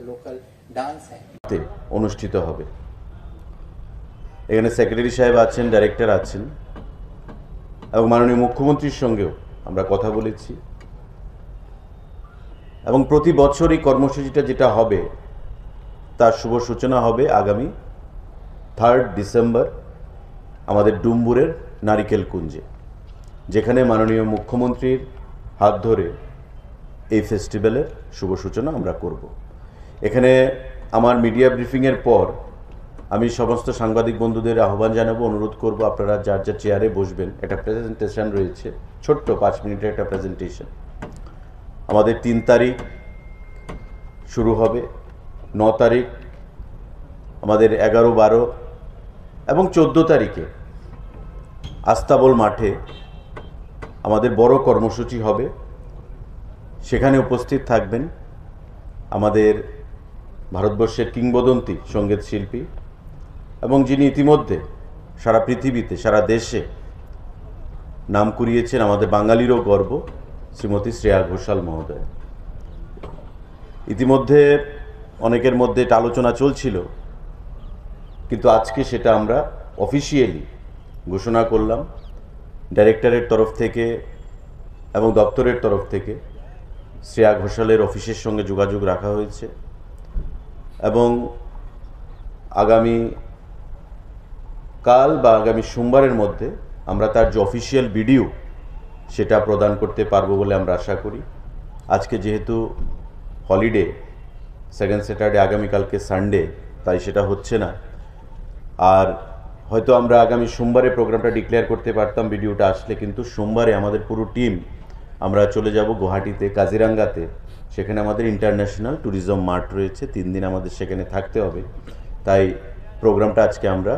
Local dance है অনুষ্ঠিত হবে। এখানে সেক্রেটারি সাহেব আছেন, ডাইরেক্টর আছেন এবং মাননীয় মুখ্যমন্ত্রীর সঙ্গেও আমরা কথা বলেছি এবং প্রতি বছর এই কর্মসূচিটা যেটা হবে তার শুভ সূচনা হবে আগামী 3 ডিসেম্বর আমাদের ডুম্বুরের নারিকেল কুঞ্জে, যেখানে মাননীয় মুখ্যমন্ত্রীর হাত ধরে এই ফেস্টিভ্যালের শুভ সূচনা আমরা করব। এখানে আমার মিডিয়া ব্রিফিংয়ের পর আমি সমস্ত সাংবাদিক বন্ধুদের আহ্বান জানাবো, অনুরোধ করব আপনারা যার যার চেয়ারে বসবেন। একটা প্রেজেন্টেশন রয়েছে, ছোট্ট 5 মিনিটের একটা প্রেজেন্টেশন। আমাদের 3 তারিখ শুরু হবে, 9 তারিখ আমাদের 11, 12 এবং 14 তারিখে আস্তাবল মাঠে আমাদের বড় কর্মসূচি হবে। সেখানে উপস্থিত থাকবেন আমাদের ভারতবর্ষের কিংবদন্তি সঙ্গীত শিল্পী এবং যিনি ইতিমধ্যে সারা পৃথিবীতে, সারা দেশে নাম কুড়িয়েছেন, আমাদের বাঙালিরও গর্ব, শ্রীমতী শ্রেয়া ঘোষাল মহোদয়। ইতিমধ্যে অনেকের মধ্যে এটা আলোচনা চলছিল, কিন্তু আজকে সেটা আমরা অফিসিয়ালি ঘোষণা করলাম। ডাইরেক্টরের তরফ থেকে এবং দপ্তরের তরফ থেকে শ্রেয়া ঘোষালের অফিসের সঙ্গে যোগাযোগ রাখা হয়েছে এবং আগামী কাল বা আগামী সোমবারের মধ্যে আমরা তার যে অফিসিয়াল ভিডিও সেটা প্রদান করতে পারবো বলে আমরা আশা করি। আজকে যেহেতু হলিডে, সেকেন্ড স্যাটারডে, আগামীকালকে সানডে, তাই সেটা হচ্ছে না। আর হয়তো আমরা আগামী সোমবারে প্রোগ্রামটা ডিক্লেয়ার করতে পারতাম ভিডিওটা আসলে, কিন্তু সোমবারে আমাদের পুরো টিম আমরা চলে যাব গুয়াহাটিতে, কাজিরাঙ্গাতে। সেখানে আমাদের ইন্টারন্যাশনাল ট্যুরিজম মার্ট রয়েছে, 3 দিন আমাদের সেখানে থাকতে হবে। তাই প্রোগ্রামটা আজকে আমরা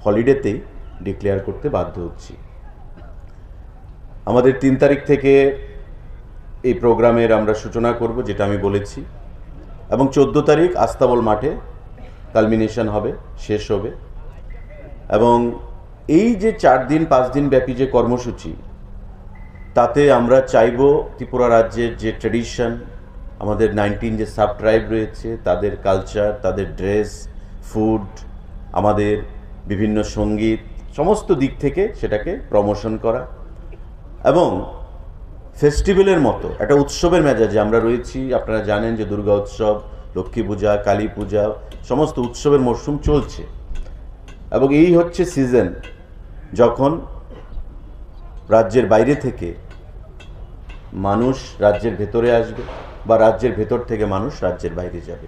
হলিডেতেই ডিক্লেয়ার করতে বাধ্য হচ্ছি। আমাদের 3 তারিখ থেকে এই প্রোগ্রামের আমরা সূচনা করব, যেটা আমি বলেছি, এবং 14 তারিখ আস্তাবল মাঠে কালমিনেশন হবে, শেষ হবে। এবং এই যে 4 দিন 5 দিন ব্যাপী যে কর্মসূচি, তাতে আমরা চাইব ত্রিপুরা রাজ্যের যে ট্র্যাডিশন, আমাদের 19 যে সাব ট্রাইব রয়েছে তাদের কালচার, তাদের ড্রেস, ফুড, আমাদের বিভিন্ন সঙ্গীত, সমস্ত দিক থেকে সেটাকে প্রমোশন করা এবং ফেস্টিভ্যালের মতো একটা উৎসবের মেজাজে আমরা রয়েছি। আপনারা জানেন যে দুর্গা উৎসব, লক্ষ্মী পূজা, কালী পূজা, সমস্ত উৎসবের মরশুম চলছে এবং এই হচ্ছে সিজন যখন রাজ্যের বাইরে থেকে মানুষ রাজ্যের ভেতরে আসবে বা রাজ্যের ভেতর থেকে মানুষ রাজ্যের বাইরে যাবে।